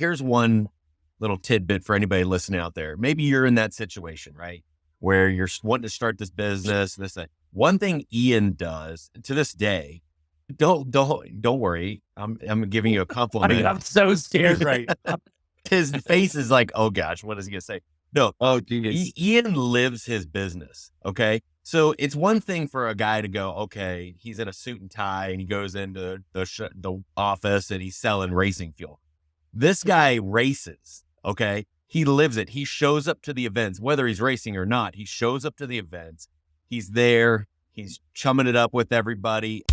here's one little tidbit for anybody listening out there. Maybe you're in that situation, right? Where you're wanting to start this business, that. One thing Ian does to this day, don't worry. I'm giving you a compliment. I'm so scared right now. His face is like, oh gosh, what is he gonna say? No. Oh, geez. Ian lives his business. Okay. So it's one thing for a guy to go, okay, he's in a suit and tie and he goes into the office and he's selling racing fuel. This guy races. Okay. He lives it. He shows up to the events, whether he's racing or not. He shows up to the events. He's there. He's chumming it up with everybody.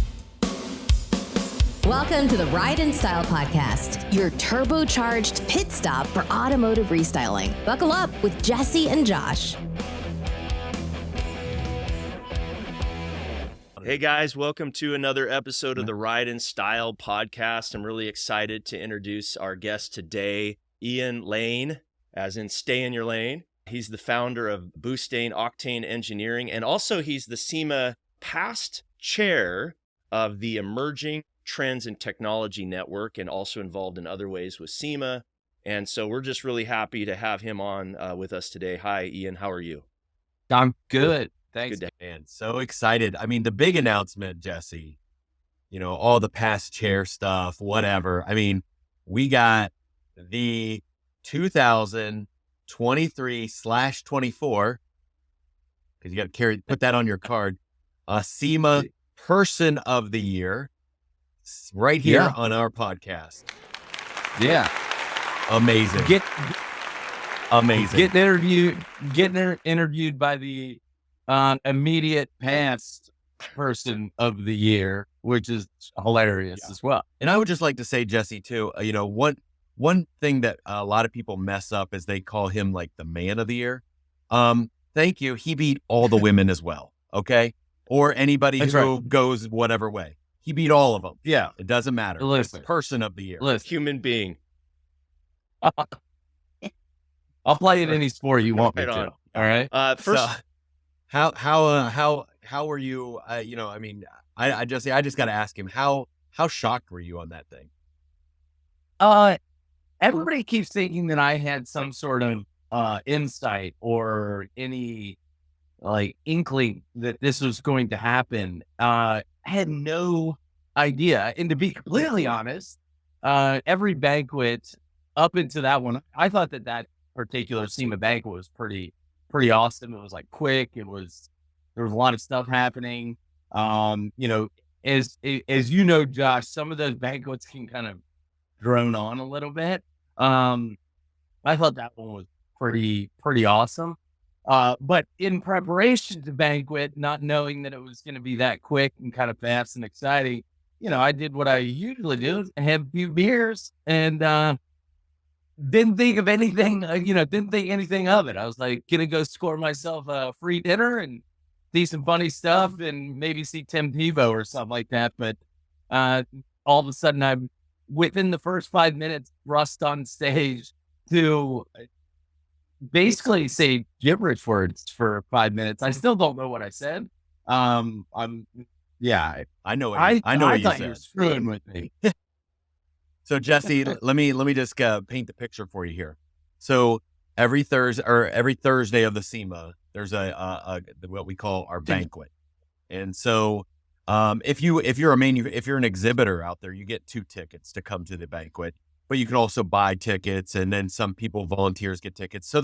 Welcome to the Ride in Style Podcast, your turbocharged pit stop for automotive restyling. Buckle up with Jesse and Josh. Hey guys, welcome to another episode of the Ride in Style Podcast. I'm really excited to introduce our guest today, Ian Lehn, as in stay in your lane. He's the founder of BOOSTane Octane Engineering, and also he's the SEMA past chair of the Emerging Trends in Technology Network, and also involved in other ways with SEMA. And so we're just really happy to have him on with us today. Hi, Ian. How are you? I'm good. Thanks. Good day, man. So excited. I mean, the big announcement, Jesse, all the past chair stuff, whatever. I mean, we got the 2023/24, because you got to put that on your card, SEMA Person of the Year, right here on our podcast. Yeah. Amazing. Amazing. Getting interviewed by the immediate past Person of the Year, which is hilarious as well. And I would just like to say, Jesse, too, one thing that a lot of people mess up is they call him like the man of the year. Thank you. He beat all the women as well. Okay. Or anybody who goes whatever way. He beat all of them. Yeah. It doesn't matter. Listen, it's Person of the Year. Human being. I'll play it any sport you want me to. All right. First, so, how were you? I just got to ask him how shocked were you on that thing? Everybody keeps thinking that I had some sort of insight or any inkling that this was going to happen. I had no idea. And to be completely honest, every banquet up into that one, I thought that particular SEMA banquet was pretty awesome. It was quick. There was a lot of stuff happening. As Josh, some of those banquets can kind of drone on a little bit. I thought that one was pretty awesome. But in preparation to banquet, not knowing that it was going to be that quick and kind of fast and exciting, I did what I usually do, have a few beers, and didn't think anything of it. I was like, gonna go score myself a free dinner and see some funny stuff and maybe see Tim Tebow or something like that. But all of a sudden, I'm within the first 5 minutes, rust on stage to basically say gibberish words for 5 minutes. I still don't know what I said. I know what you thought said. You were screwing with me. So Jesse, let me just paint the picture for you here. So every Thursday of the SEMA, there's a what we call our banquet. And so if you're an exhibitor out there, you get 2 tickets to come to the banquet, but you can also buy tickets, and then some volunteers get tickets. So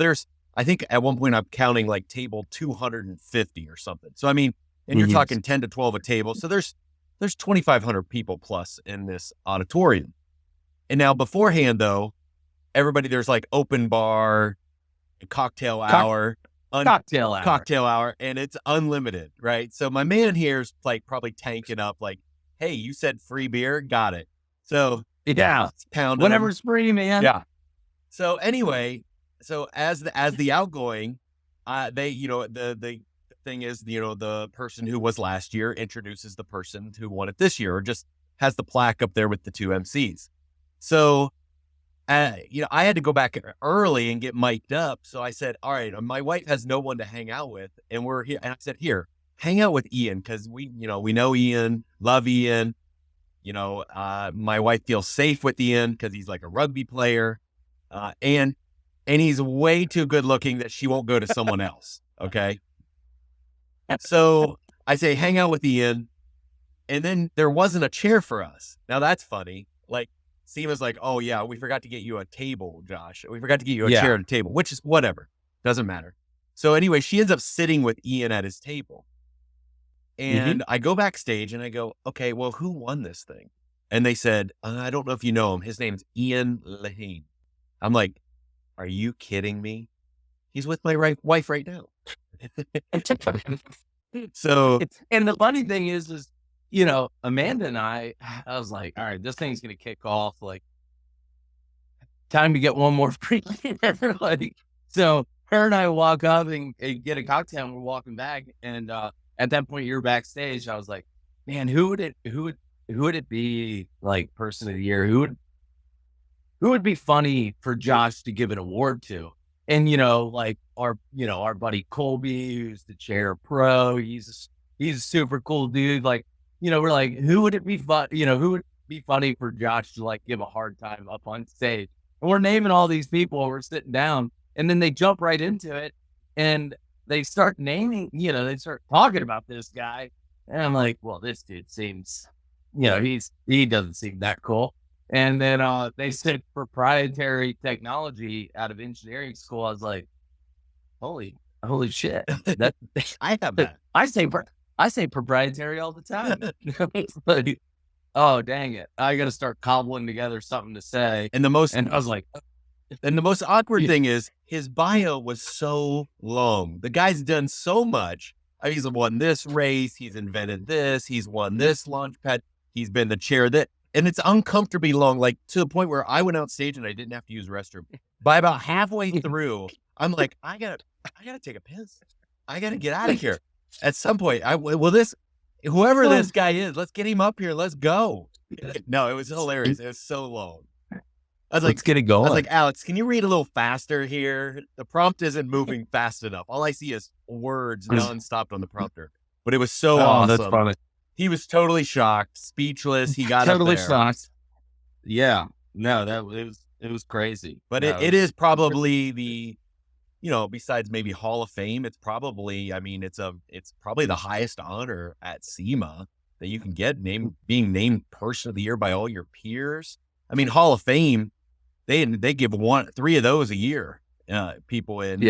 I think at one point I'm counting table 250 or something. So I mean, and you're talking 10 to 12 a table. So there's 2,500 people plus in this auditorium. And now beforehand though, everybody, there's open bar, cocktail hour, and it's unlimited, right? So my man here's probably tanking up hey, you said free beer, got it. So yeah, pound whatever's free, man. Yeah. So anyway, as the outgoing, the thing is, the person who was last year introduces the person who won it this year, or just has the plaque up there with the 2 MCs. So, I had to go back early and get mic'd up. So I said, all right, my wife has no one to hang out with, and we're here. And I said, here, hang out with Ian, because we know Ian, love Ian. My wife feels safe with Ian because he's a rugby player. and he's way too good looking that she won't go to someone else. Okay. So I say, hang out with Ian. And then there wasn't a chair for us. Now that's funny. Like, SEMA's like, oh yeah, we forgot to get you a table, Josh. We forgot to get you a chair and a table, which is whatever. Doesn't matter. So anyway, she ends up sitting with Ian at his table. And I go backstage and I go, okay, well, who won this thing? And they said, I don't know if you know him. His name's Ian Lehn. I'm like, are you kidding me? He's with my wife right now. So, and the funny thing is, you know, Amanda and I was like, all right, this thing's going to kick off. Like, time to get one more free beer. Like, so her and I walk up and get a cocktail and we're walking back. And, at that point you're backstage. I was like, man, who would it be, like, person of the year? Who would be funny for Josh to give an award to? And, you know, like our buddy Colby, who's the chair pro, he's a super cool dude. Like, you know, we're like, who would it be fun? You know, who would be funny for Josh to, like, give a hard time up on stage? And we're naming all these people. We're sitting down, and then they jump right into it, and they start naming. You know, they start talking about this guy, and I'm like, well, this dude seems, you know, he doesn't seem that cool. And then they said proprietary technology out of engineering school. I was like, holy shit! That I have that. I say proprietary all the time. Like, oh, dang it. I got to start cobbling together something to say. And I was like, and the most awkward thing is his bio was so long. The guy's done so much. I mean, he's won this race. He's invented this. He's won this launch pad. He's been the chair that, and it's uncomfortably long, like to the point where I went out stage and I didn't have to use the restroom. By about halfway through, I'm like, I gotta take a piss. I gotta get out of here. At some point, whoever this guy is, let's get him up here. Let's go. No, it was hilarious. It was so long. I was like, let's get it going. I was like, Alex, can you read a little faster here? The prompt isn't moving fast enough. All I see is words nonstop on the prompter. But it was so awesome. That's funny. He was totally shocked, speechless. He got totally up there. shocked. Yeah. No, it was crazy. But it is probably the, you know, besides maybe Hall of Fame, it's probably, I mean, it's probably the highest honor at SEMA that you can get, being named Person of the Year by all your peers. I mean, Hall of Fame, they give 3 of those a year. People in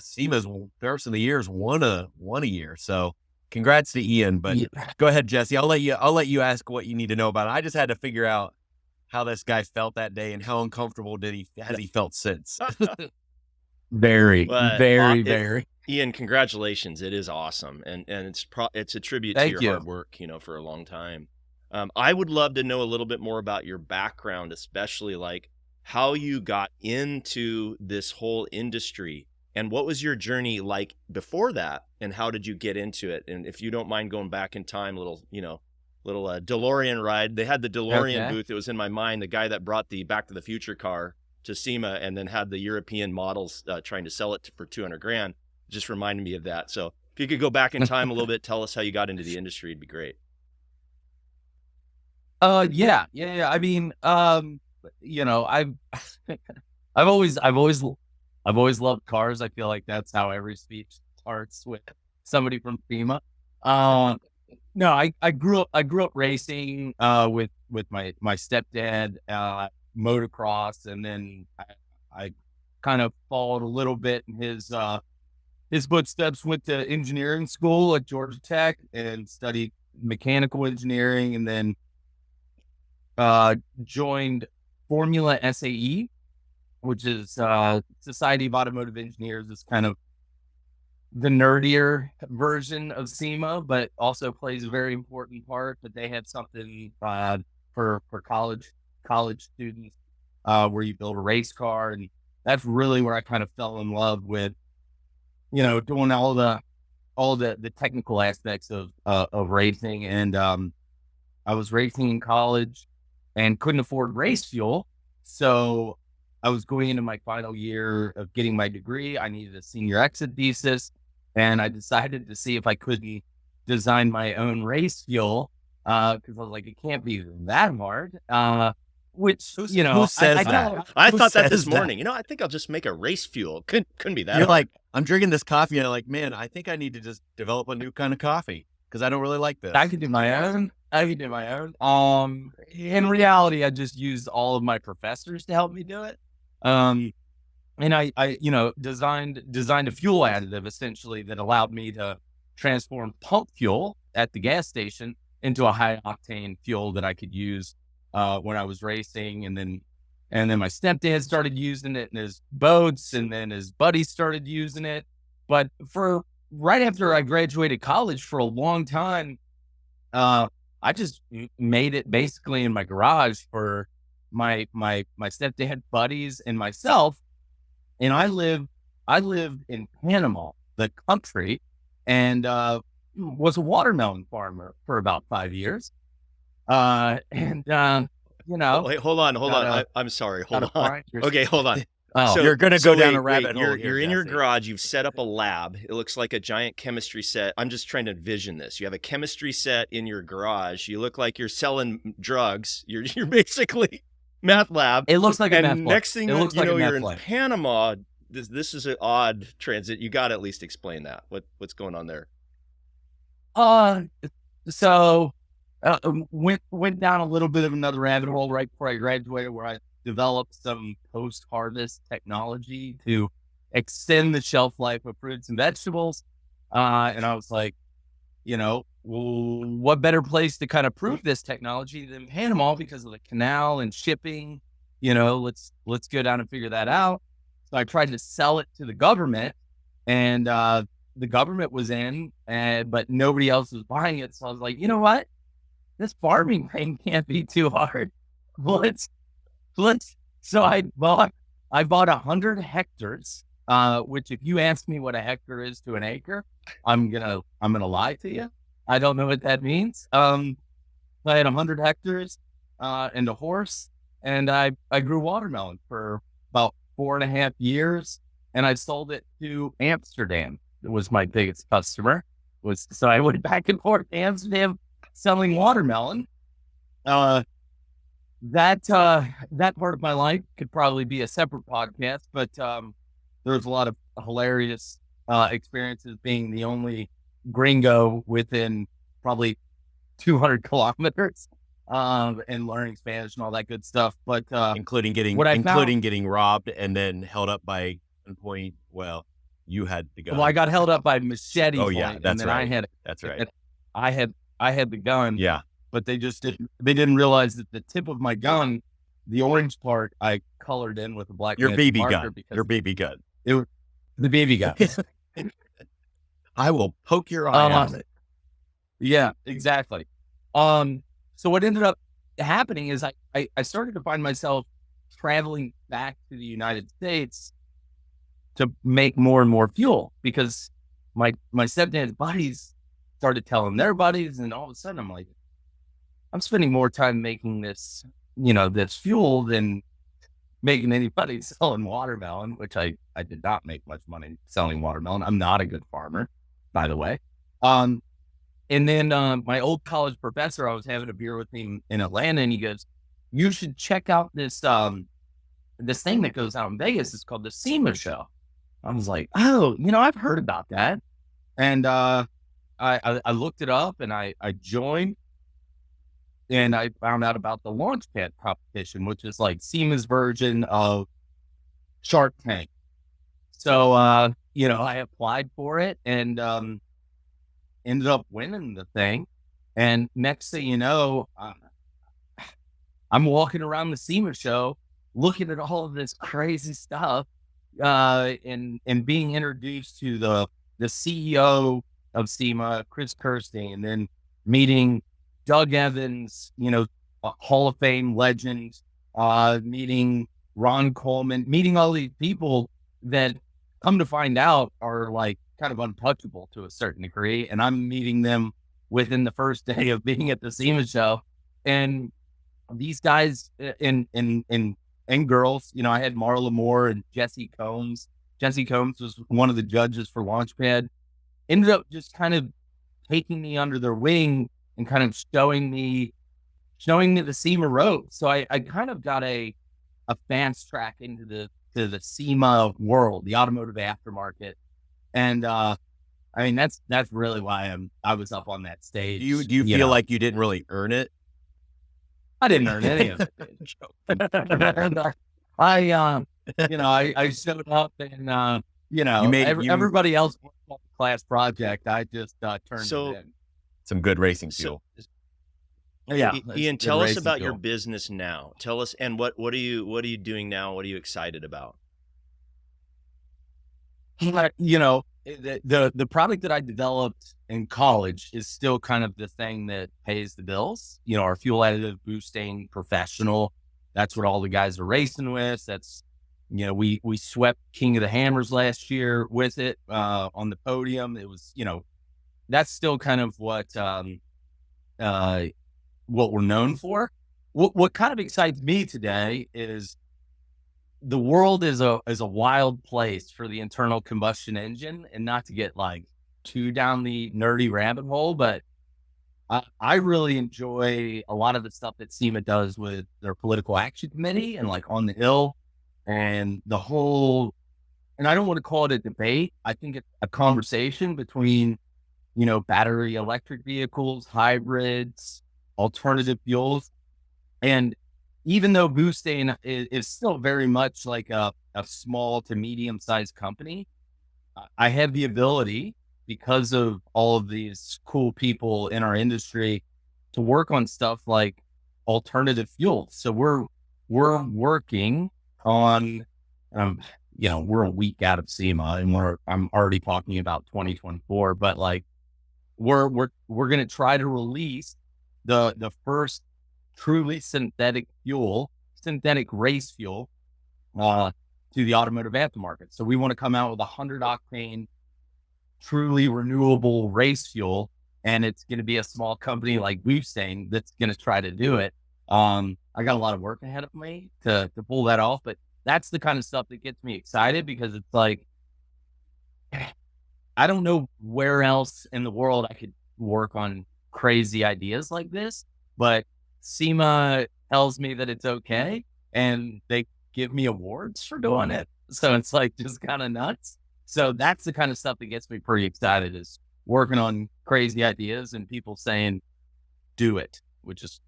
SEMA's Person of the Year is one a year. So congrats to Ian. But go ahead, Jesse. I'll let you ask what you need to know about it. I just had to figure out how this guy felt that day and how uncomfortable has he felt since. Very. Ian, congratulations. It is awesome. And it's a tribute to your hard work, you know, for a long time. I would love to know a little bit more about your background, especially like how you got into this whole industry and what was your journey like before that and how did you get into it? And if you don't mind going back in time, little DeLorean ride. They had the DeLorean booth. It was in my mind, the guy that brought the Back to the Future car to SEMA and then had the European models trying to sell it for $200,000. Just reminded me of that. So if you could go back in time a little bit, tell us how you got into the industry, it'd be great. Yeah. I mean, you know, I've always loved cars. I feel like that's how every speech starts, with somebody from SEMA. No, I grew up racing with my stepdad, motocross, and then I kind of followed a little bit in his footsteps. Went to engineering school at Georgia Tech and studied mechanical engineering, and then joined Formula SAE, which is Society of Automotive Engineers. It's kind of the nerdier version of SEMA, but also plays a very important part. But they had something for college students where you build a race car, and that's really where I kind of fell in love with, you know, doing all the technical aspects of racing. And I was racing in college and couldn't afford race fuel, so I was going into my final year of getting my degree. I needed a senior exit thesis, and I decided to see if I couldn't design my own race fuel, because I was like, it can't be that hard. which, Who I says that? tell- I Who thought that says this morning. I think I'll just make a race fuel. Couldn't be that. You're hard. like, I'm drinking this coffee, and I'm like, man, I think I need to just develop a new kind of coffee because I don't really like this. I could do my own. In reality, I just used all of my professors to help me do it. And I designed a fuel additive essentially that allowed me to transform pump fuel at the gas station into a high octane fuel that I could use when I was racing. And then my stepdad started using it in his boats, and then his buddies started using it. But for right after I graduated college, for a long time, I just made it basically in my garage for my stepdad buddies and myself. And I lived in Panama, the country, and was a watermelon farmer for about 5 years. Wait, hold on. I'm sorry. Hold on. Okay, hold on. Oh, you're going to go down a rabbit hole. You're in your garage. You've set up a lab. It looks like a giant chemistry set. I'm just trying to envision this. You have a chemistry set in your garage. You look like you're selling drugs. You're basically math lab. it looks like a meth And lab. next thing It looks like a you're meth in lab. Panama. This is an odd transit. You got to at least explain that. What's going on there? So went down a little bit of another rabbit hole right before I graduated, where I developed some post-harvest technology to extend the shelf life of fruits and vegetables. And I was like, what better place to kind of prove this technology than Panama because of the canal and shipping? Let's go down and figure that out. So I tried to sell it to the government, and the government was in, but nobody else was buying it. So I was like, you know what? This farming thing can't be too hard. So I bought 100 hectares, which if you ask me what a hectare is to an acre, I'm gonna lie to you. I don't know what that means. I had 100 hectares and a horse, and I grew watermelon for about 4.5 years, and I sold it to Amsterdam. It was my biggest customer. So I went back and forth to Amsterdam selling watermelon. That part of my life could probably be a separate podcast, but there's a lot of hilarious experiences being the only gringo within probably 200 kilometers and learning Spanish and all that good stuff. But including getting robbed and then held up by gunpoint. Well, you had the gun. Well, I got held up by machete. Oh yeah, point, that's and then right. That's right. I had the gun. Yeah. But they didn't realize that the tip of my gun, the orange part, I colored in with a black Your magic BB marker gun. because Your BB gun. It was the BB gun. I will poke your eye out. Yeah, exactly. So what ended up happening is I started to find myself traveling back to the United States to make more and more fuel because my stepdad's buddies started telling their buddies, and all of a sudden I'm like, I'm spending more time making this, this fuel than making anybody selling watermelon, which I did not make much money selling watermelon. I'm not a good farmer, by the way. And then my old college professor, I was having a beer with him in Atlanta, and he goes, you should check out this this thing that goes out in Vegas. It's called the SEMA show. I was like, oh, I've heard about that. And I looked it up, and I joined. And I found out about the Launchpad competition, which is like SEMA's version of Shark Tank. So, I applied for it and ended up winning the thing. And next thing you know, I'm walking around the SEMA show, looking at all of this crazy stuff, and being introduced to the CEO of SEMA, Chris Kirstein, and then meeting Doug Evans, a Hall of Fame legend, meeting Ron Coleman, meeting all these people that come to find out are like kind of untouchable to a certain degree. And I'm meeting them within the first day of being at the SEMA show. And these guys and girls, I had Marla Moore and Jesse Combs. Jesse Combs was one of the judges for Launchpad. Ended up just kind of taking me under their wing and kind of showing me showing me the SEMA ropes. So I kind of got a fast track into the SEMA world, the automotive aftermarket. And, I mean, that's really why I was up on that stage. Do you feel like you didn't really earn it? I didn't earn any of it. I showed up and, everybody else worked on the class project. I just turned it in. Some good racing fuel. Yeah. Ian, tell us about your business now. Tell us, and what are you doing now? What are you excited about? The product that I developed in college is still kind of the thing that pays the bills. Our fuel additive BOOSTane Professional. That's what all the guys are racing with. That's, we swept King of the Hammers last year with it on the podium. It was, that's still kind of what we're known for. What kind of excites me today is the world is a wild place for the internal combustion engine, and not to get like too down the nerdy rabbit hole, but I really enjoy a lot of the stuff that SEMA does with their political action committee and like on the Hill and the whole, and I don't want to call it a debate. I think it's a conversation between, battery electric vehicles, hybrids, alternative fuels. And even though BOOSTane is still very much like a small to medium-sized company, I have the ability, because of all of these cool people in our industry, to work on stuff like alternative fuels. So we're working on, we're a week out of SEMA, and I'm already talking about 2024, but like we're going to try to release the first truly synthetic race fuel, to the automotive aftermarket. So we want to come out with 100 octane, truly renewable race fuel. And it's going to be a small company like BOOSTane that's going to try to do it. I got a lot of work ahead of me to pull that off, but that's the kind of stuff that gets me excited, because it's like, I don't know where else in the world I could work on crazy ideas like this, but SEMA tells me that it's okay, and they give me awards for doing it. So it's like just kind of nuts. So that's the kind of stuff that gets me pretty excited, is working on crazy ideas and people saying, do it, which is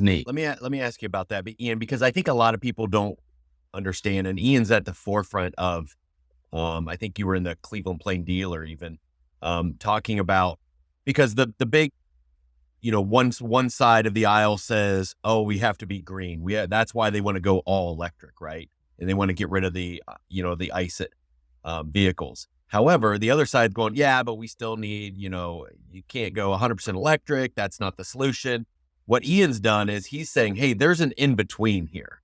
neat. Let me ask you about that, Ian, because I think a lot of people don't understand, and Ian's at the forefront of, I think you were in the Cleveland Plain Dealer even, talking about, because the big, one side of the aisle says, oh, we have to be green. That's why they want to go all electric, right? And they want to get rid of the, the ICE vehicles. However, the other side's going, yeah, but we still need, you can't go 100% electric. That's not the solution. What Ian's done is he's saying, hey, there's an in-between here.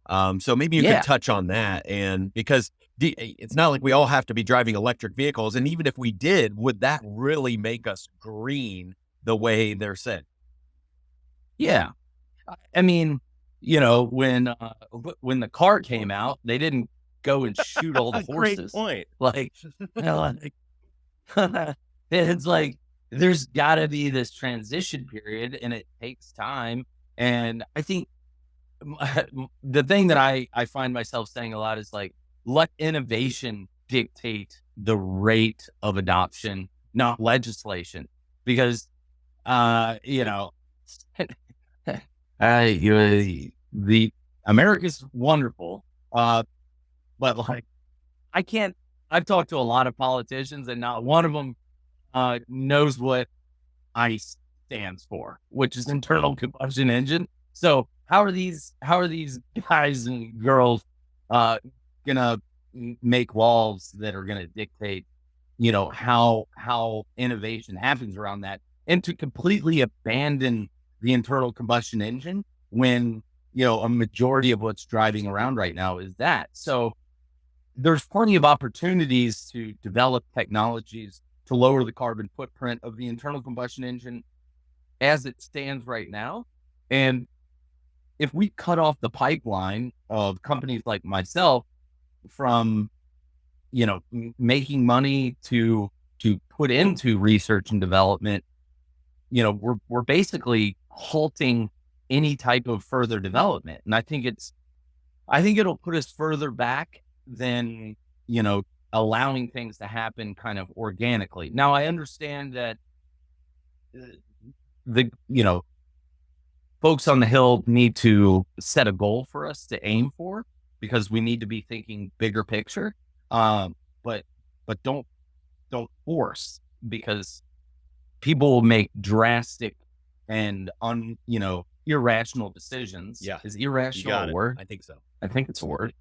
So maybe you could touch on that. And because it's not like we all have to be driving electric vehicles. And even if we did, would that really make us green the way they're said? Yeah. I mean, when the car came out, they didn't go and shoot all the horses. Great point. It's like, there's gotta be this transition period, and it takes time. And I think the thing that I find myself saying a lot is like, let innovation dictate the rate of adoption, not legislation. Because, the America's wonderful. But like, I've talked to a lot of politicians, and not one of them knows what ICE stands for, which is internal combustion engine. So how are these guys and girls gonna make laws that are gonna dictate, how innovation happens around that, and to completely abandon the internal combustion engine when, a majority of what's driving around right now is that. So there's plenty of opportunities to develop technologies to lower the carbon footprint of the internal combustion engine as it stands right now. And if we cut off the pipeline of companies like myself from, making money to put into research and development, we're basically halting any type of further development. And I think it'll put us further back than, allowing things to happen kind of organically. Now, I understand that the folks on the Hill need to set a goal for us to aim for, because we need to be thinking bigger picture. But don't force, because people will make drastic and irrational decisions. Yeah. Is irrational a word? I think so. I think it's a word.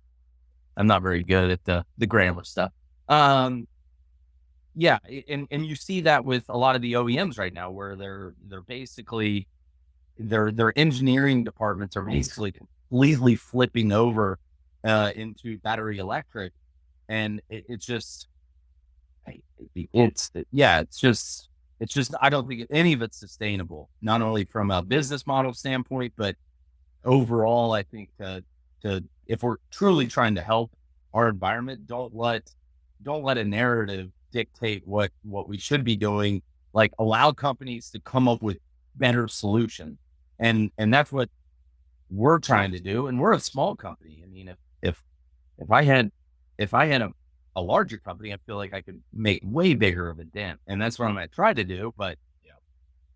I'm not very good at the grammar stuff. Yeah, and you see that with a lot of the OEMs right now, where they're basically their engineering departments are basically completely flipping over into battery electric, and it's just I don't think any of it's sustainable, not only from a business model standpoint, but overall. I think if we're truly trying to help our environment, don't let a narrative dictate what we should be doing. Like, allow companies to come up with better solutions. And that's what we're trying to do. And we're a small company. I mean, if I had a larger company, I feel like I could make way bigger of a dent. And that's what I'm going to try to do. But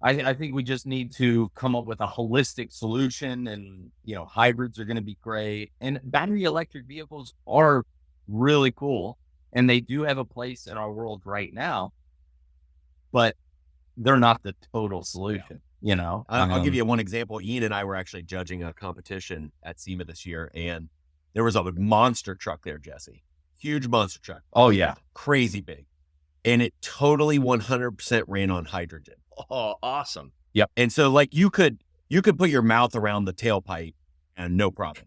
I think we just need to come up with a holistic solution, and, hybrids are going to be great. And battery electric vehicles are really cool, and they do have a place in our world right now, but they're not the total solution. I'll give you one example. Ian and I were actually judging a competition at SEMA this year, and there was a monster truck there, Jesse. Huge monster truck. Oh, yeah. Crazy big. And it totally 100% ran on hydrogen. Oh, awesome. Yep. And so, like, you could put your mouth around the tailpipe and no problem.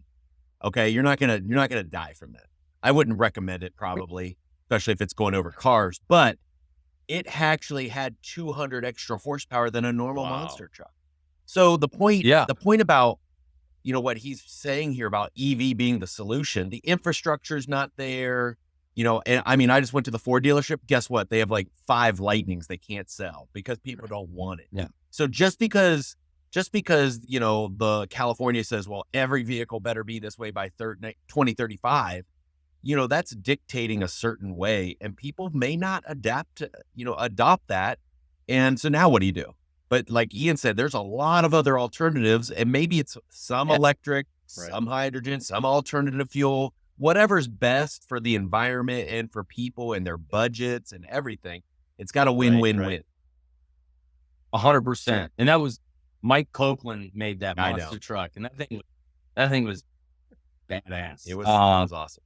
Okay. You're not going to die from that. I wouldn't recommend it, probably, especially if it's going over cars, but it actually had 200 extra horsepower than a normal monster truck. So the point about, what he's saying here about EV being the solution, the infrastructure is not there, and I mean, I just went to the Ford dealership. Guess what? They have like 5 Lightnings they can't sell because people don't want it. Yeah. So just because, the California says, well, every vehicle better be this way by 2035, that's dictating a certain way, and people may not adopt that. And so now what do you do? But like Ian said, there's a lot of other alternatives, and maybe it's some electric, some hydrogen, some alternative fuel, whatever's best for the environment and for people and their budgets and everything. It's got a win-win-win. 100%. And that was Mike Copeland made that monster truck, and that thing was badass. It was awesome.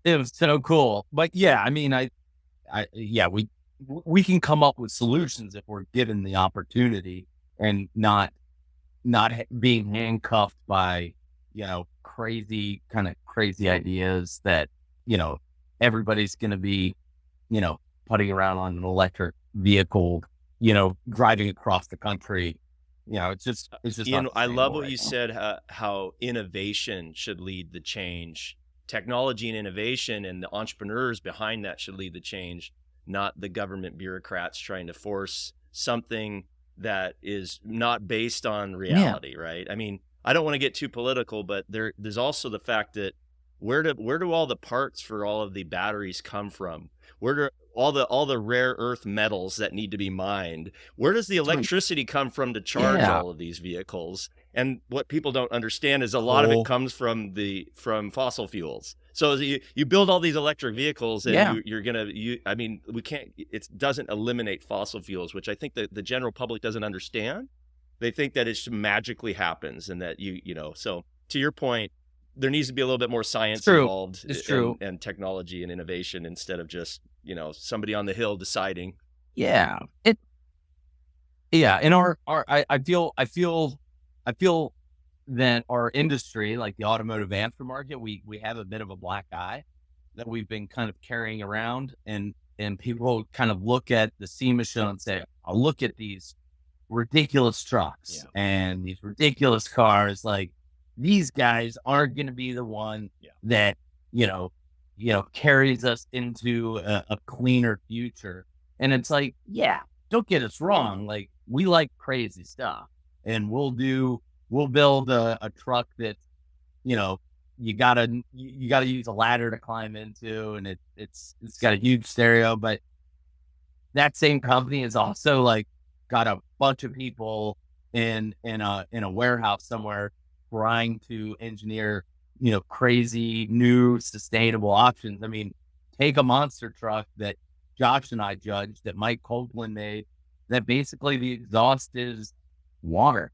It was so cool. But yeah, I mean, we can come up with solutions if we're given the opportunity, and not being handcuffed by, crazy ideas that, everybody's going to be, putting around on an electric vehicle, driving across the country. It's just. Ian, I love what you said, how innovation should lead the change. Technology and innovation, and the entrepreneurs behind that should lead the change, not the government bureaucrats trying to force something that is not based on reality, right? I mean, I don't want to get too political, but there's also the fact that where do all the parts for all of the batteries come from? Where do all the rare earth metals that need to be mined? Where does the electricity come from to charge all of these vehicles? And what people don't understand is a lot of it comes from fossil fuels. So you build all these electric vehicles, and it doesn't eliminate fossil fuels, which I think the general public doesn't understand. They think that it just magically happens, and that so to your point, there needs to be a little bit more science involved. It's true. And technology and innovation, instead of just, somebody on the Hill deciding. Yeah. And I feel that our industry, like the automotive aftermarket, we have a bit of a black eye that we've been kind of carrying around, and people kind of look at the SEMA show and say, I'll look at these ridiculous trucks and these ridiculous cars. Like, these guys aren't going to be the one that, carries us into a cleaner future. And it's like, don't get us wrong. Like, we like crazy stuff, and we'll do we'll build a truck that, you know, you gotta use a ladder to climb into, and it's got a huge stereo. But that same company is also like got a bunch of people in a warehouse somewhere trying to engineer, you know, crazy new sustainable options. I mean, take a monster truck that Josh and I judged that Mike Copeland made, that basically the exhaust is water,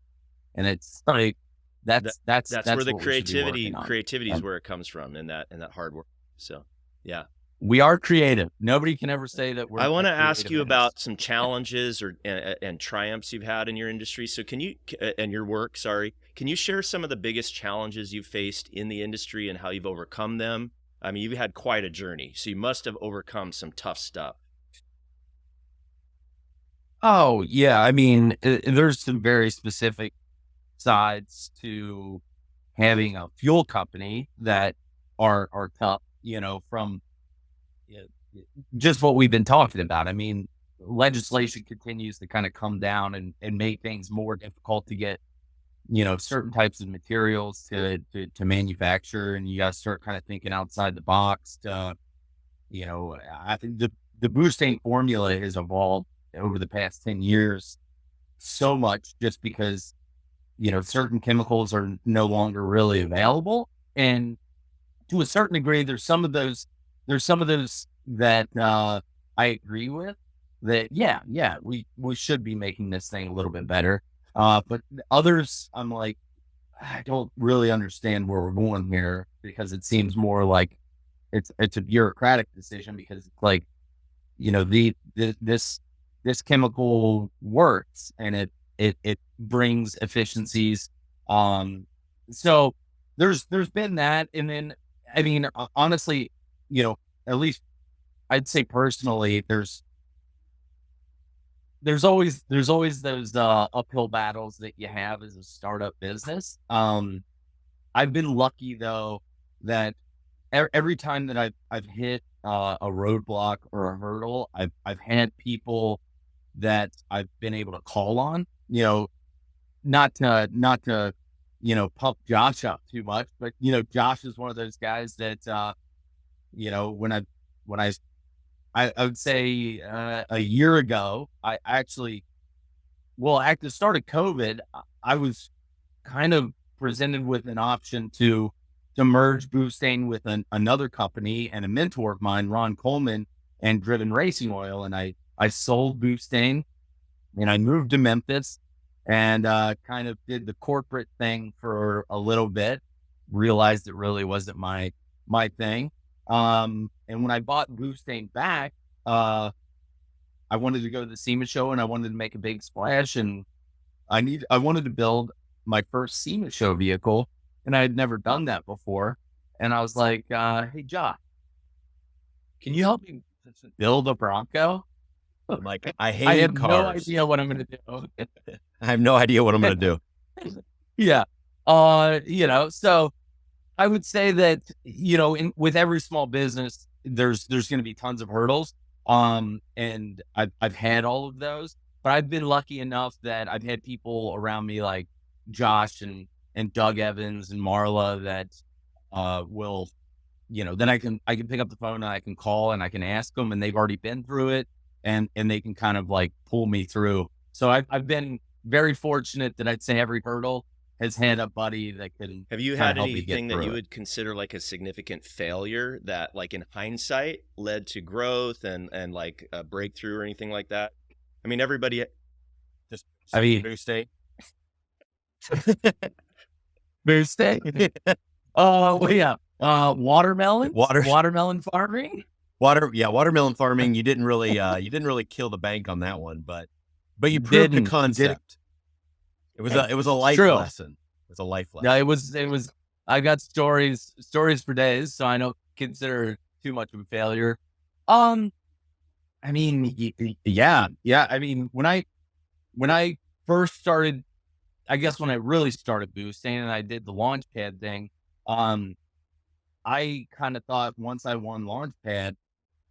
and it's like that's where the what we should be working on. creativity is where it comes from in that hard work. So yeah. We are creative. Nobody can ever say that we're. I want to not ask you creative in about this. some challenges and triumphs you've had in your industry. So can you and your work, sorry, can you share some of the biggest challenges you've faced in the industry and how you've overcome them? I mean, you've had quite a journey, so you must have overcome some tough stuff. Oh yeah, I mean, there's some very specific sides to having a fuel company that are tough. You know, from just what we've been talking about. I mean, legislation continues to kind of come down and make things more difficult to get, you know, certain types of materials to manufacture, and you got to start kind of thinking outside the box. You know, I think the BOOSTane formula has evolved over the past 10 years so much just because, you know, certain chemicals are no longer really available. And to a certain degree, there's some of those that I agree with that. Yeah, we should be making this thing a little bit better. But others, I'm like, I don't really understand where we're going here, because it seems more like it's a bureaucratic decision, because it's like, you know, this chemical works and it brings efficiencies. So there's been that. And then, I mean, honestly, you know, at least I'd say personally, there's always those uphill battles that you have as a startup business. I've been lucky though that every time that I've hit a roadblock or a hurdle, I've had people that I've been able to call on. You know, not to you know, pump Josh up too much, but you know, Josh is one of those guys that you know, when I would say a year ago, I actually, well, at the start of COVID, I was kind of presented with an option to merge BOOSTane with another company and a mentor of mine, Ron Coleman, and Driven Racing Oil. And I sold BOOSTane and I moved to Memphis and kind of did the corporate thing for a little bit, realized it really wasn't my thing. And when I bought BOOSTane back, I wanted to go to the SEMA show and I wanted to make a big splash, and I wanted to build my first SEMA show vehicle, and I had never done that before. And I was like, hey, Josh, can you help me build a Bronco? I'm like, I I hate have cars. no idea what I'm going to do. I have no idea what I'm going to do. Yeah. You know, so I would say that, you know, with every small business, there's going to be tons of hurdles. And I've had all of those, but I've been lucky enough that I've had people around me like Josh and Doug Evans and Marla that, will, you know, then I can pick up the phone and I can call and I can ask them, and they've already been through it, and they can kind of like pull me through. So I've been very fortunate that I'd say every hurdle has had a buddy that can. Have you had anything that you would consider like a significant failure that, like in hindsight, led to growth and like a breakthrough or anything like that? I mean, everybody Just, I mean, BOOSTane. BOOSTane. Well, yeah. Watermelon farming. Watermelon farming. You didn't really kill the bank on that one, but you proved the concept. It was a life lesson. It was a life lesson. Yeah, it was. I got stories for days, so I don't consider it too much of a failure. I mean, yeah. I mean, when I first started, I guess when I really started BOOSTane and I did the Launchpad thing, I kind of thought once I won Launchpad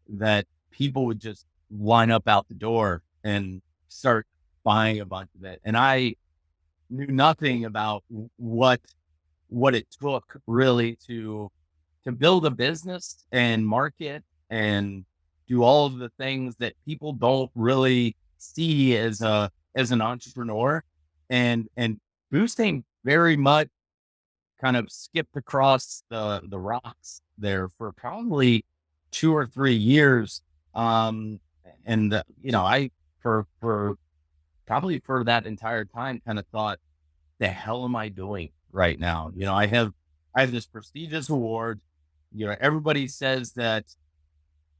that people would just line up out the door and start buying a bunch of it. And I knew nothing about what it took really to build a business and market and do all of the things that people don't really see as an entrepreneur. And BOOSTane very much kind of skipped across the rocks there for probably 2 or 3 years. I for probably for that entire time kind of thought, the hell am I doing right now? I have this prestigious award. Everybody says that,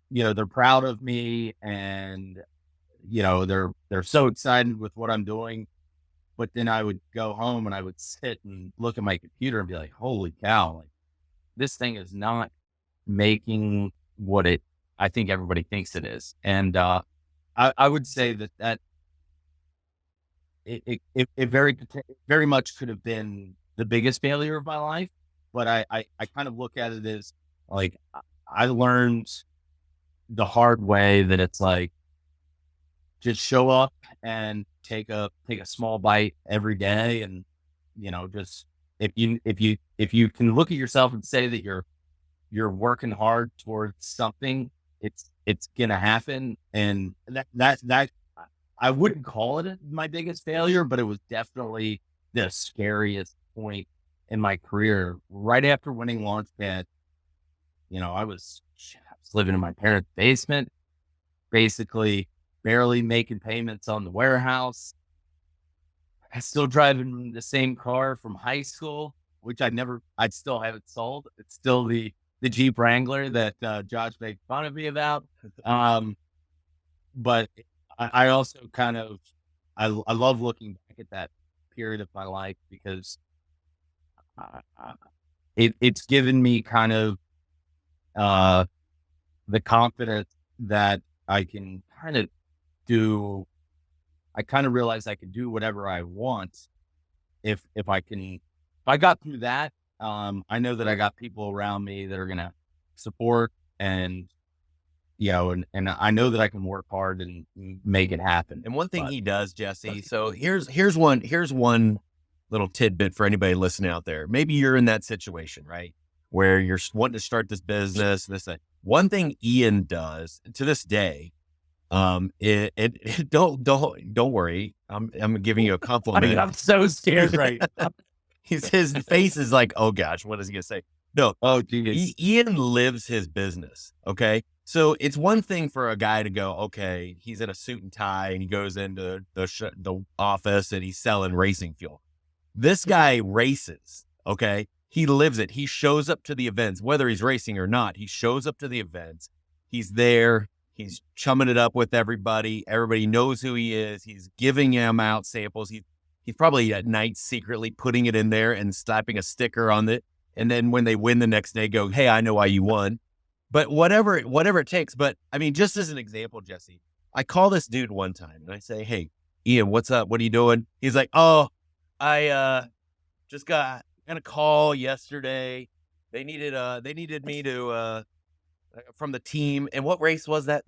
they're proud of me and, they're so excited with what I'm doing. But then I would go home and I would sit and look at my computer and be like, holy cow, like this thing is not making what I think everybody thinks it is. And, I would say that it very much could have been the biggest failure of my life. But I kind of look at it as like, I learned the hard way that it's like, just show up and take a small bite every day. And, just if you can look at yourself and say that you're working hard towards something, it's going to happen. And that I wouldn't call it my biggest failure, but it was definitely the scariest point in my career. Right after winning Launchpad, I was living in my parents' basement, basically barely making payments on the warehouse. I still driving the same car from high school, which I still haven't sold. It's still the Jeep Wrangler that Josh made fun of me about. But I also kind of, I love looking back at that period of my life because it's given me kind of the confidence that I can kind of I kind of realized I could do whatever I want if I got through that. I know that I got people around me that are going to support and I know that I can work hard and make it happen. And one thing he does, Jesse, so here's one little tidbit for anybody listening out there. Maybe you're in that situation, right? Where you're wanting to start this business, one thing Ian does to this day, don't worry. I'm giving you a compliment. I'm so scared right now. His face is like, oh gosh, what is he gonna say? No. Oh, geez. Ian lives his business. Okay. So it's one thing for a guy to go, okay, he's in a suit and tie and he goes into the office and he's selling racing fuel. This guy races. Okay. He lives it. He shows up to the events, whether he's racing or not. He shows up to the events. He's there. He's chumming it up with everybody. Everybody knows who he is. He's giving him out samples. He's probably at night secretly putting it in there and slapping a sticker on it. And then when they win the next day, go, hey, I know why you won. But whatever it takes. But I mean, just as an example, Jesse, I call this dude one time and I say, hey, Ian, what's up? What are you doing? He's like, oh, I just got a call yesterday. They needed me to from the team. And what race was that?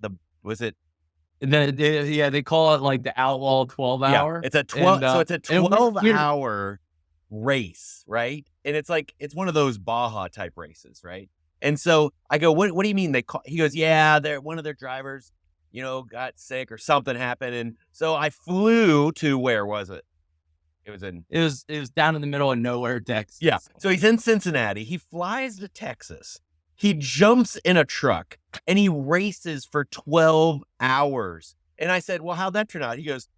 They call it like the Outlaw 12-hour. Yeah, it's a 12. So it's a 12-hour race, right? And it's one of those Baja type races, right? And so I go, what do you mean they call? He goes, yeah, one of their drivers, got sick or something happened, and so I flew to, where was it? It was down in the middle of nowhere, Texas. Yeah. So he's in Cincinnati. He flies to Texas. He jumps in a truck and he races for 12 hours. And I said, well, how'd that turn out? He goes,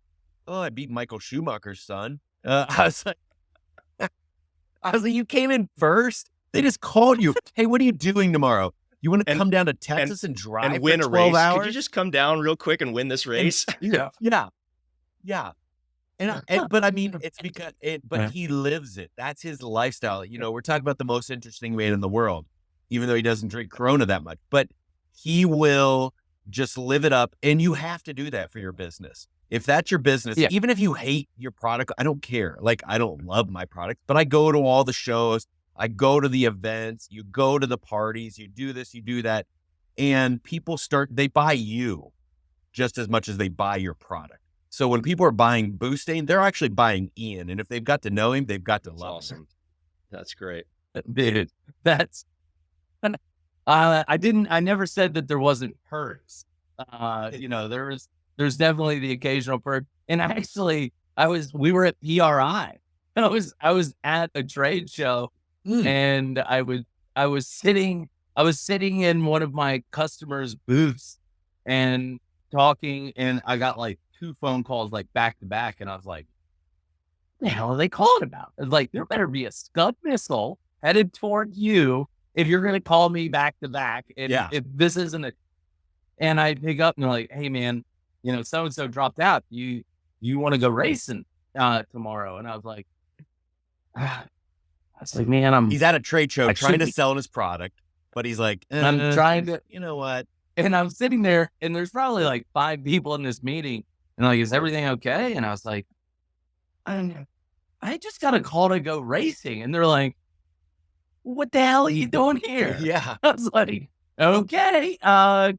oh, I beat Michael Schumacher's son. I was like, you came in first? They just called you. Hey, what are you doing tomorrow? You want to come down to Texas and drive and win for a 12 race? hours? Could you just come down real quick and win this race? Yeah. But I mean, it's because he lives it. That's his lifestyle. We're talking about the most interesting man in the world, even though he doesn't drink Corona that much, but he will just live it up. And you have to do that for your business. If that's your business, even if you hate your product, I don't care. Like, I don't love my product, but I go to all the shows. I go to the events. You go to the parties. You do this, you do that. And people they buy you just as much as they buy your product. So when people are buying BOOSTane, they're actually buying Ian. And if they've got to know him, they've got to That's love him. awesome. That's great. Dude, that's, I never said that there wasn't perks. There's definitely the occasional perk. And we were at PRI. I was at a trade show and I was sitting in one of my customers' booths and talking, and I got like 2 phone calls like back to back, and I was like, what the hell are they calling about? It's like, there better be a Scud missile headed toward you if you're going to call me back to back. And if this isn't and I pick up and they're like, hey man, so-and-so dropped out. You want to go racing tomorrow? And I was like, man, he's at a trade show trying to sell his product, but he's like, I'm trying to, you know what? And I'm sitting there and there's probably like 5 people in this meeting and like, is everything okay? And I was like, I just got a call to go racing. And they're like, what the hell are you doing here? Yeah. I was like, okay,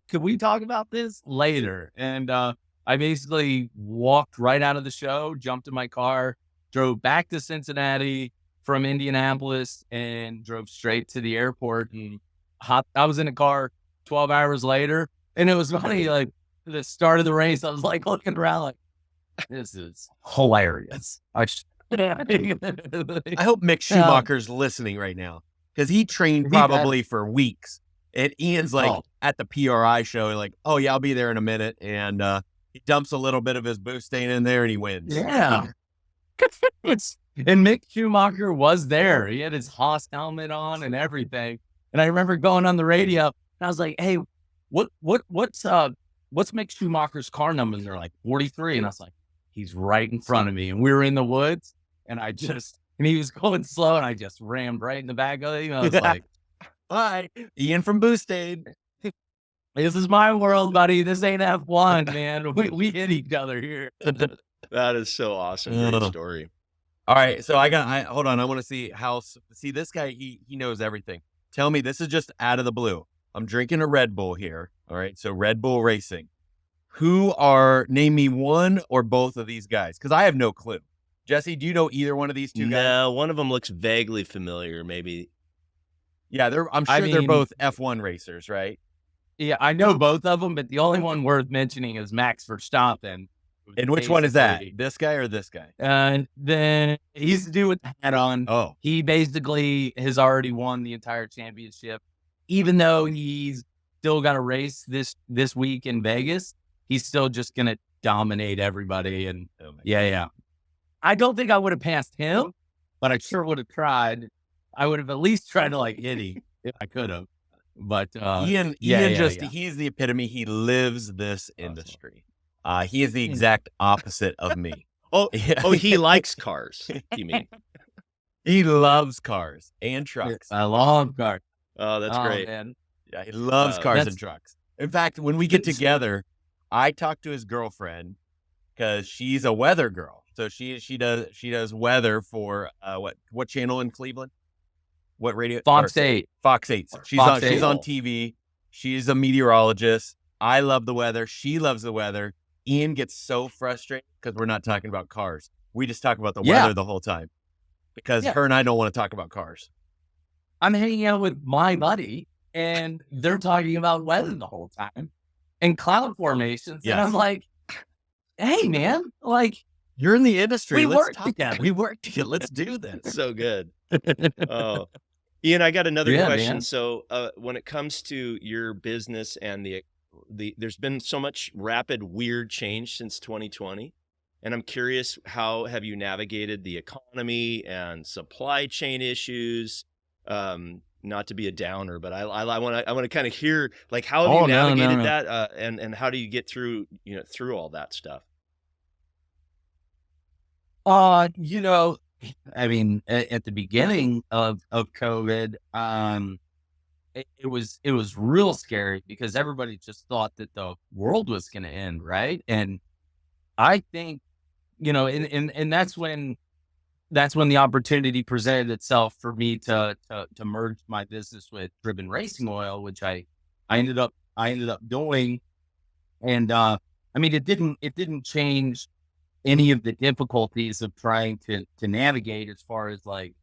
could we talk about this later? And I basically walked right out of the show, jumped in my car, drove back to Cincinnati from Indianapolis, and drove straight to the airport. And I was in a car 12 hours later, and it was funny, like the start of the race, I was like looking around like, this is hilarious. I hope Mick Schumacher's listening right now, because he trained probably for weeks. And Ian's like at the PRI show, and like, oh yeah, I'll be there in a minute. And he dumps a little bit of his BOOSTane in there and he wins. Yeah. And Mick Schumacher was there. He had his Haas helmet on and everything. And I remember going on the radio and I was like, hey, what's Mick Schumacher's car number? And they're like 43. And I was like, he's right in front of me. And we were in the woods and he was going slow and I just rammed right in the back of him. I was like, hi, Ian from BOOSTane. This is my world, buddy. This ain't F1, man. We hit each other here. That is so awesome. Great story. All right. So hold on. I want to see this guy. He knows everything. Tell me, this is just out of the blue. I'm drinking a Red Bull here. All right. So Red Bull Racing. Name me one or both of these guys. Cause I have no clue. Jesse, do you know either one of these 2 guys? No, one of them looks vaguely familiar. Maybe. Yeah. I'm sure they're both F1 racers, right? Yeah, I know both of them, but the only one worth mentioning is Max Verstappen. And which one is that? This guy or this guy? And then he's the dude with the hat on. Oh, he basically has already won the entire championship, even though he's still got a race this week in Vegas. He's still just gonna dominate everybody. And yeah. I don't think I would have passed him, but I sure would have tried. I would have at least tried to like hit him if I could have. But Ian he's the epitome. He lives this industry. He is the exact opposite of me. He likes cars, you mean? He loves cars and trucks. I love cars. Oh, that's great. Man. Yeah, he loves cars and trucks. In fact, when we get together, I talk to his girlfriend because she's a weather girl. So she does weather for what channel in Cleveland? What radio? Fox 8. Fox 8. She's on TV. She's a meteorologist. I love the weather. She loves the weather. Ian gets so frustrated because we're not talking about cars. We just talk about the weather the whole time because her and I don't want to talk about cars. I'm hanging out with my buddy and they're talking about weather the whole time and cloud formations. Yes. And I'm like, hey man, like, you're in the industry. We work together. Let's do this. So good. Oh, Ian, I got another question. Man. So when it comes to your business and there's been so much rapid, weird change since 2020. And I'm curious, how have you navigated the economy and supply chain issues? Not to be a downer, but I want to kind of hear, like, how have you navigated that? And how do you get through all that stuff? I mean, at the beginning of COVID, it was real scary because everybody just thought that the world was going to end, right? And I think, and that's when the opportunity presented itself for me to merge my business with Driven Racing Oil, which I ended up doing. And I mean, it didn't change any of the difficulties of trying to navigate as far as like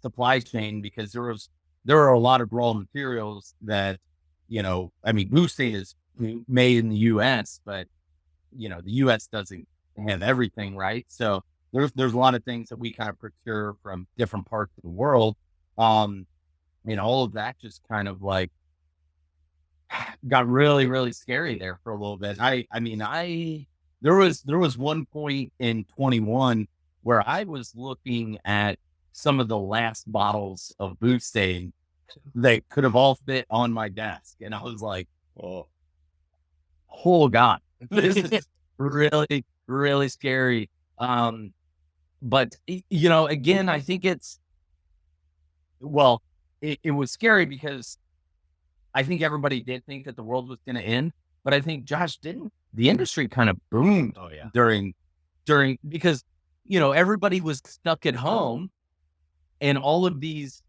supply chain, because there are a lot of raw materials that, I mean, BOOSTane is made in the US, but the US doesn't have everything, right? So there's a lot of things that we kind of procure from different parts of the world. All of that just kind of like got really, really scary there for a little bit. There was one point in 21 where I was looking at some of the last bottles of BOOSTane that could have all fit on my desk. And I was like, oh God, this is really, really scary. But again, I think it was scary because I think everybody did think that the world was going to end, but I think Josh didn't. The industry kind of boomed during because everybody was stuck at home, and all of these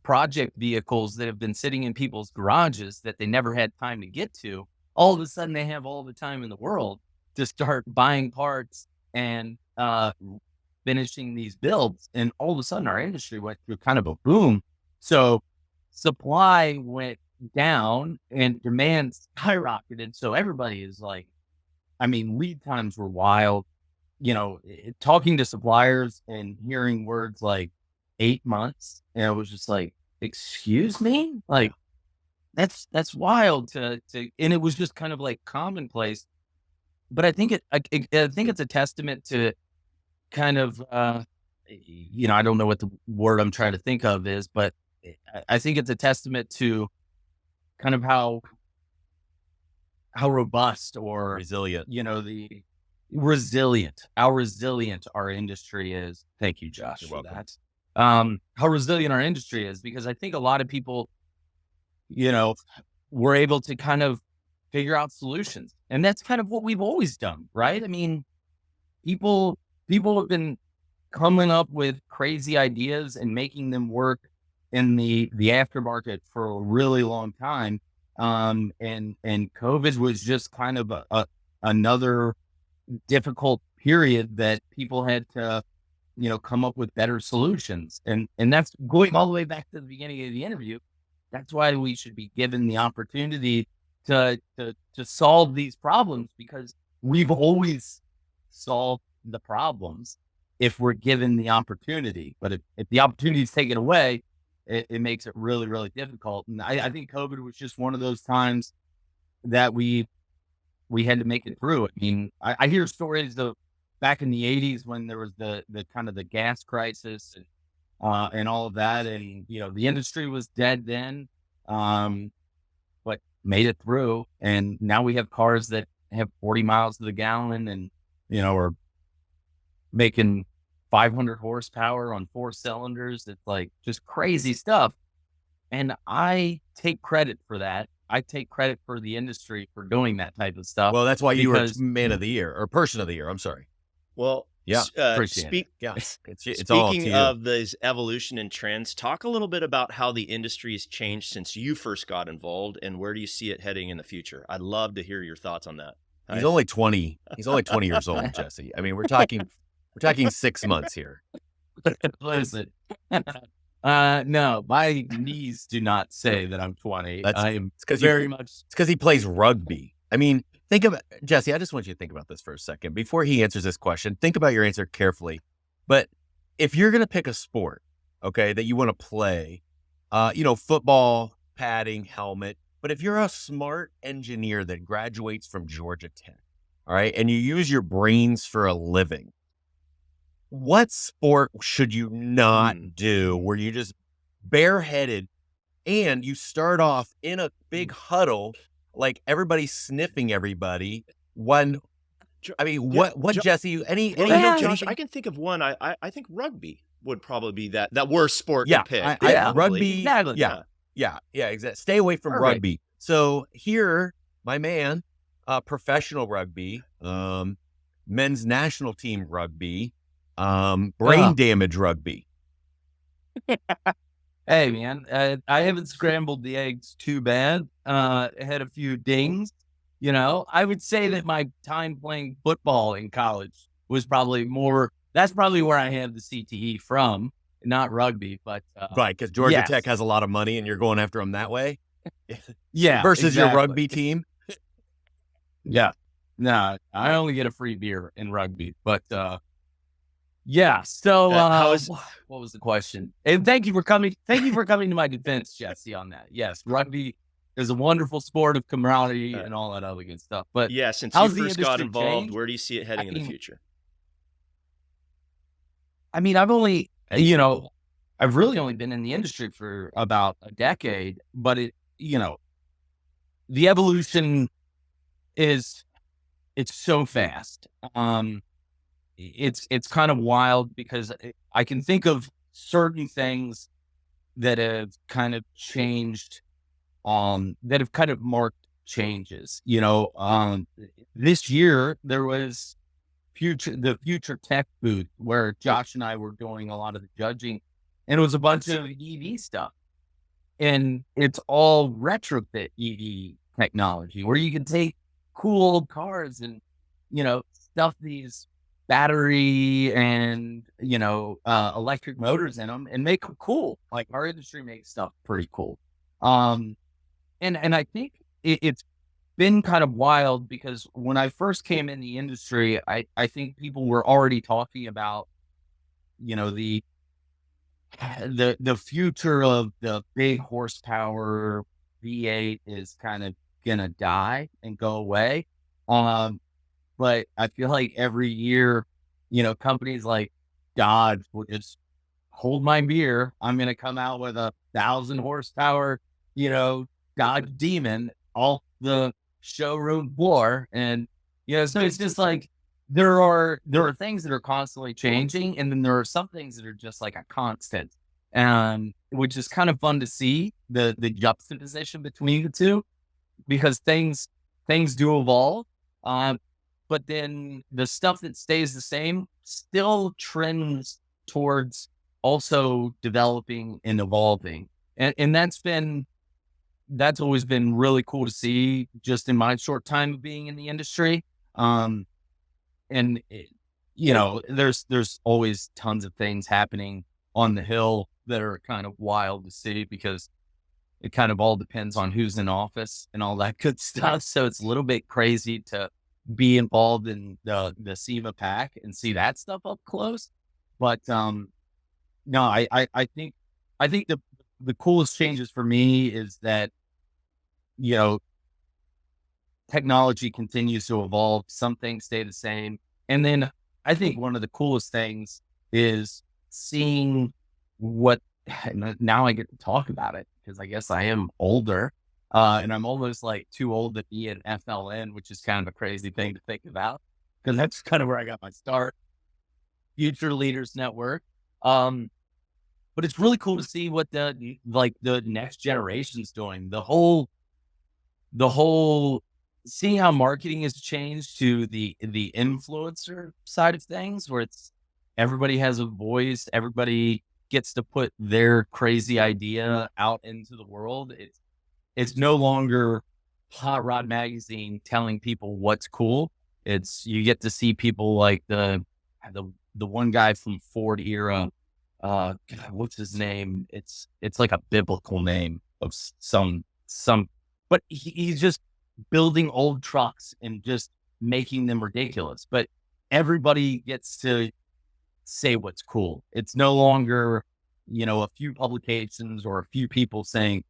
project vehicles that have been sitting in people's garages that they never had time to get to, all of a sudden they have all the time in the world to start buying parts and finishing these builds. And all of a sudden our industry went through kind of a boom. So supply went down and demand skyrocketed. So everybody is like, lead times were wild. Talking to suppliers and hearing words like 8 months, and it was just like, excuse me, like that's wild to, and it was just kind of like commonplace. But I think I think it's a testament to kind of, I don't know what the word I'm trying to think of is, but I think it's a testament to kind of how robust or resilient, how resilient our industry is. Thank you, Josh, You're for welcome. that. How resilient our industry is, because I think a lot of people, were able to kind of figure out solutions. And that's kind of what we've always done, right? I mean, people have been coming up with crazy ideas and making them work in the aftermarket for a really long time. And COVID was just kind of another difficult period that people had to, come up with better solutions. And that's going all the way back to the beginning of the interview. That's why we should be given the opportunity to solve these problems, because we've always solved the problems if we're given the opportunity. But if the opportunity is taken away, it makes it really, really difficult. And I think COVID was just one of those times that we had to make it through. I mean, I hear stories of back in the 80s when there was the kind of the gas crisis and all of that. And, the industry was dead then, but made it through. And now we have cars that have 40 miles to the gallon and, are making 500 horsepower on 4 cylinders. It's like just crazy stuff. And I take credit for that. I take credit for the industry for doing that type of stuff. Well, that's why you were man of the year or person of the year. I'm sorry. Well, yeah, appreciate it. Yeah, it's all to you. Speaking of this evolution and trends, talk a little bit about how the industry has changed since you first got involved, and where do you see it heading in the future? I'd love to hear your thoughts on that. He's only 20. He's only 20 years old, Jesse. I mean, we're talking 6 months here. Listen, no, my knees do not say that I'm 20. I am very much. It's because he plays rugby. I mean, think about Jesse. I just want you to think about this for a second before he answers this question. Think about your answer carefully. But if you're going to pick a sport, okay, that you want to play, football, padding, helmet. But if you're a smart engineer that graduates from Georgia Tech, all right, and you use your brains for a living, what sport should you not do where you just bareheaded and you start off in a big huddle, like everybody's sniffing everybody? What Jesse, any Josh, I can think of one. I think rugby would probably be that worst sport to pick. Rugby. Exactly. Yeah, exactly. Stay away from rugby. So here, my man, professional rugby, men's national team rugby, brain damage rugby. Hey man, I haven't scrambled the eggs too bad. I had a few dings, You know, I would say that my time playing football in college was probably more, that's probably where I had the CTE from, not rugby, but Right, because Georgia yes. Tech has a lot of money and you're going after them that way. Yeah. Versus your exactly. rugby team. Yeah. No, I only get a free beer in rugby, but yeah. So what was the question? And thank you for coming. Thank you for coming to my defense, Jesse, on that. Yes, rugby is a wonderful sport of camaraderie and all that other good stuff. But Yeah, since you how's the first got industry involved, changed? where do you see it heading in the future? I mean, I've only, I've really only been in the industry for about a decade, but the evolution it's so fast. It's kind of wild because I can think of certain things that have kind of changed, that have kind of marked changes. This year there was the Future Tech booth where Josh and I were doing a lot of the judging, and it was a bunch of EV stuff, and it's all retrofit EV technology where you can take cool old cars and stuff these battery and electric motors in them and make them cool. Like our industry makes stuff pretty cool. And I think it's been kind of wild because when I first came in the industry, I think people were already talking about the future of the big horsepower V8 is kind of gonna die and go away. But I feel like every year, companies like Dodge will just hold my beer. I'm going to come out with 1,000 horsepower, Dodge Demon off the showroom floor. And, so it's just like, there are things that are constantly changing. And then there are some things that are just like a constant, which is kind of fun to see the juxtaposition between the two, because things do evolve. But then the stuff that stays the same still trends towards also developing and evolving. And that's always been really cool to see just in my short time of being in the industry. There's always tons of things happening on the Hill that are kind of wild to see because it kind of all depends on who's in office and all that good stuff. So it's a little bit crazy to be involved in the SEMA pack and see that stuff up close. But no, I think the coolest changes for me is that technology continues to evolve. Some things stay the same, and then I think one of the coolest things is seeing what. Now I get to talk about it because I guess I am older. And I'm almost like too old to be an FLN, which is kind of a crazy thing to think about because that's kind of where I got my start. Future Leaders Network. But it's really cool to see what the next generation's doing. The whole seeing how marketing has changed to the influencer side of things, where it's everybody has a voice, everybody gets to put their crazy idea out into the world. It's no longer Hot Rod Magazine telling people what's cool. You get to see people like the one guy from Ford era. God, what's his name? It's like a biblical name of some, but he's just building old trucks and just making them ridiculous. But everybody gets to say what's cool. It's no longer, a few publications or a few people saying,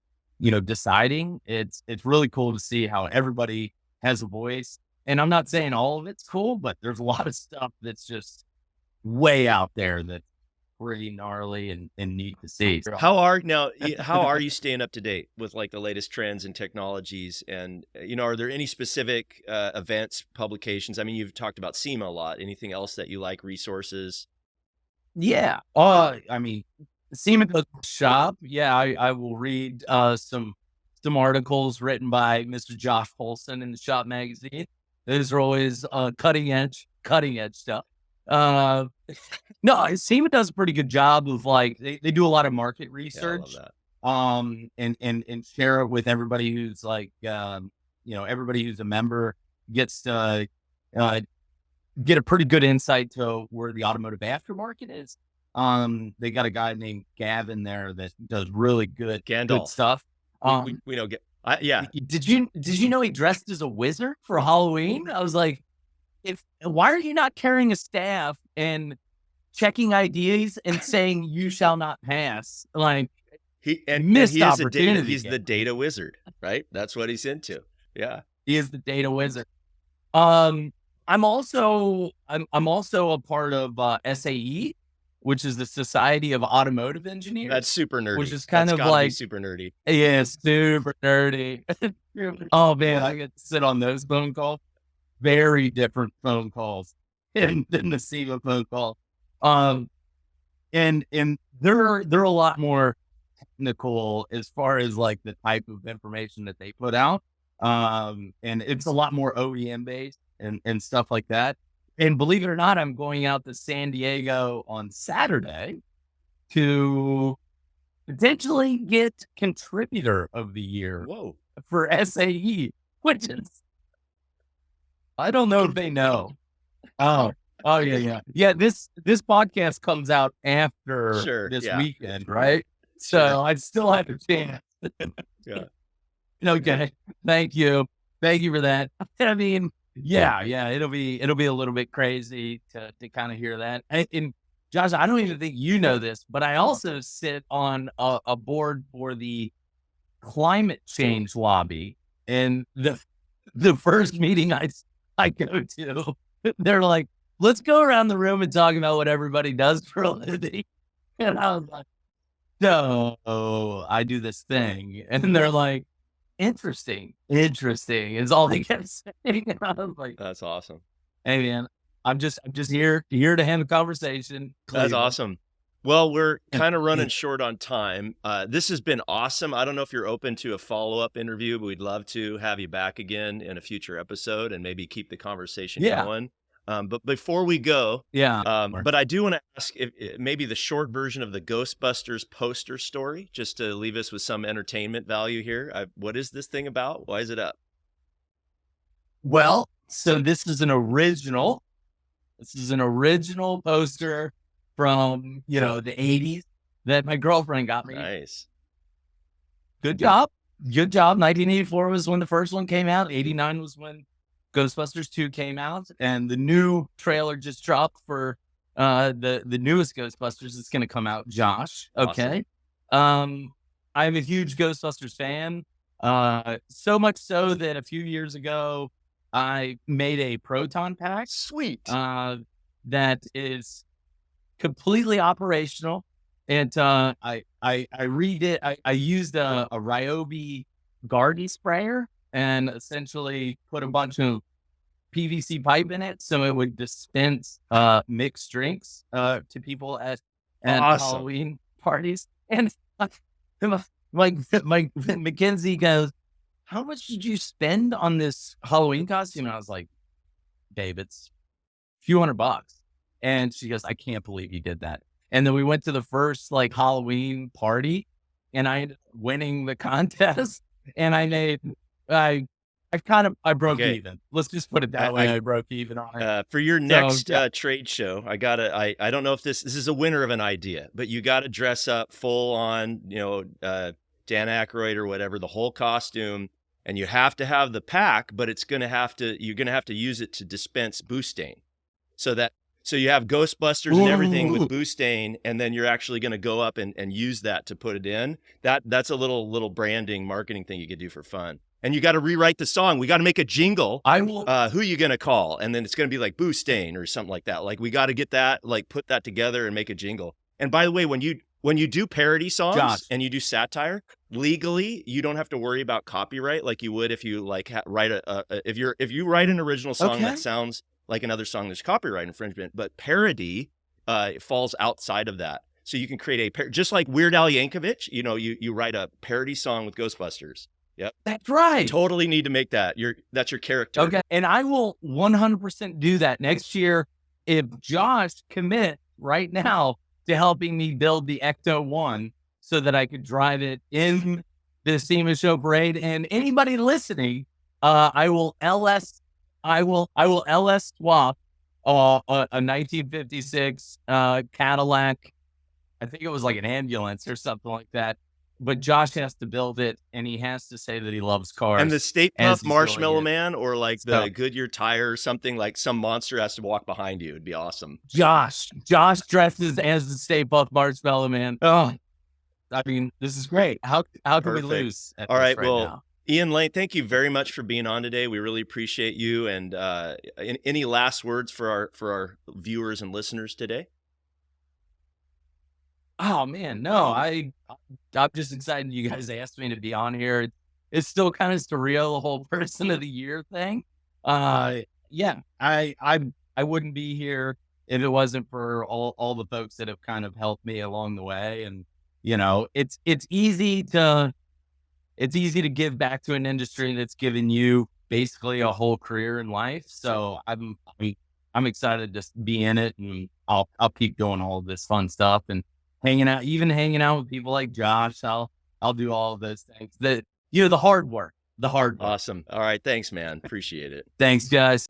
deciding. It's really cool to see how everybody has a voice. And I'm not saying all of it's cool, but there's a lot of stuff that's just way out there that's pretty gnarly and neat to see. How are you staying up to date with like the latest trends and technologies? And, are there any specific events, publications? I mean, you've talked about SEMA a lot. Anything else that you like, resources? Yeah. I mean, SEMA shop. Yeah, I will read some articles written by Mr. Josh Poulsen in the shop magazine. Those are always cutting edge stuff. No, SEMA does a pretty good job of they do a lot of market research. Yeah, I love that. And share it with everybody who's everybody who's a member gets to get a pretty good insight to where the automotive aftermarket is. They got a guy named Gavin there that does really good stuff. We know. Yeah. Did you know he dressed as a wizard for Halloween? I was like, why are you not carrying a staff and checking IDs and saying you shall not pass? Like, missed opportunity. He's the data wizard, right? That's what he's into. Yeah, he is the data wizard. I'm also a part of SAE, which is the Society of Automotive Engineers. That's super nerdy. Which is kind of like super nerdy. Yeah, super nerdy. Oh man, I get to sit on those phone calls. Very different phone calls than the SEMA phone call. And they're a lot more technical as far as like the type of information that they put out. And it's a lot more OEM based and stuff like that. And believe it or not, I'm going out to San Diego on Saturday to potentially get Contributor of the Year for SAE, which is, I don't know if they know. Oh yeah. Yeah, this podcast comes out after this weekend, right? So I still have a chance. Yeah. Okay. Thank you for that. I mean, yeah, it'll be a little bit crazy to kind of hear that. And Josh, I don't even think you know this, but I also sit on a board for the climate change lobby. And the first meeting I go to, they're like, let's go around the room and talk about what everybody does for a living. And I was like, no, I do this thing. And they're like, interesting is all they kept saying. And I was like, that's awesome. Hey man, I'm just here to have a conversation. That's awesome. Well, we're kind of running short on time. This has been awesome. I don't know if you're open to a follow-up interview, but we'd love to have you back again in a future episode and maybe keep the conversation going. But before we go, but I do want to ask if maybe the short version of the Ghostbusters poster story, just to leave us with some entertainment value here. What is this thing about? Why is it up? Well, so this is an original poster from, the 80s that my girlfriend got me. Nice. Good job. 1984 was when the first one came out. 89 was when Ghostbusters 2 came out, and the new trailer just dropped for the newest Ghostbusters. It's going to come out, Josh. Okay. Awesome. I'm a huge Ghostbusters fan. So much so that a few years ago, I made a Proton pack. Sweet. That is completely operational. And I read it. I used a Ryobi garden sprayer and essentially put a bunch of PVC pipe in it so it would dispense mixed drinks to people at Halloween parties. And Mackenzie goes, how much did you spend on this Halloween costume? And I was like, babe, it's a few $100. And she goes, I can't believe you did that. And then we went to the first Halloween party, and I ended up winning the contest. And I broke even. Let's just put it that way. I broke even on it. For your next trade show, I don't know if this is a winner of an idea, but you got to dress up full on, Dan Aykroyd or whatever, the whole costume, and you have to have the pack, but you're going to have to use it to dispense BOOSTane. So you have Ghostbusters and everything with BOOSTane, and then you're actually going to go up and use that to put it in. That's a little branding, marketing thing you could do for fun. And you got to rewrite the song. We got to make a jingle. I will. Who you going to call? And then it's going to be like BOOSTane or something like that. We got to get that, put that together and make a jingle. And by the way, when you do parody songs and you do satire, legally, you don't have to worry about copyright like you would if you write if you write an original song that sounds like another song, there's copyright infringement, but parody falls outside of that. So you can create just like Weird Al Yankovic, you write a parody song with Ghostbusters. Yep. That's right. You totally need to make that. That's your character. Okay. And I will 100% do that next year if Josh commits right now to helping me build the Ecto 1 so that I could drive it in the SEMA show parade. And anybody listening I will LS swap a 1956 Cadillac. I think it was like an ambulance or something like that. But Josh has to build it, and he has to say that he loves cars. And the State as Puff he's Marshmallow doing it. Man, or like the So- Goodyear tire or something, like some monster has to walk behind you. It'd be awesome. Josh dresses as the Stay Puft Marshmallow Man. Oh, I mean, this is great. How can we Perfect. lose? At All this right, right well, now? Ian Lehn, thank you very much for being on today. We really appreciate you. And any last words for our viewers and listeners today? Oh man, no, I'm just excited you guys asked me to be on here. It's still kind of surreal, the whole person of the year thing. Yeah, I wouldn't be here if it wasn't for all the folks that have kind of helped me along the way. And it's easy to give back to an industry that's given you basically a whole career in life. So I'm excited to just be in it, and I'll keep doing all of this fun stuff and hanging out with people like Josh. I'll do all of those things. The hard work. Awesome. All right. Thanks, man. Appreciate it. Thanks, guys.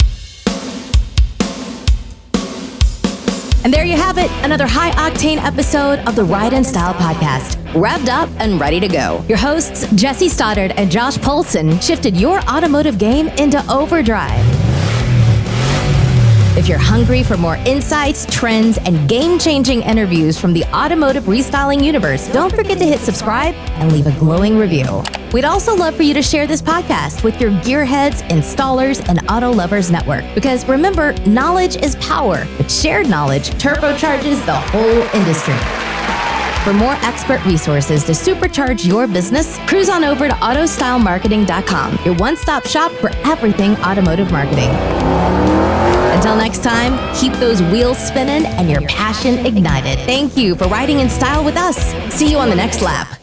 And there you have it, another high-octane episode of the Ride and Style podcast, revved up and ready to go. Your hosts, Jesse Stoddard and Josh Poulsen, shifted your automotive game into overdrive. If you're hungry for more insights, trends, and game-changing interviews from the automotive restyling universe, don't forget to hit subscribe and leave a glowing review. We'd also love for you to share this podcast with your gearheads, installers, and auto lovers network. Because remember, knowledge is power, but shared knowledge turbocharges the whole industry. For more expert resources to supercharge your business, cruise on over to autostylemarketing.com, your one-stop shop for everything automotive marketing. Until next time, keep those wheels spinning and your passion ignited. Thank you for riding in style with us. See you on the next lap.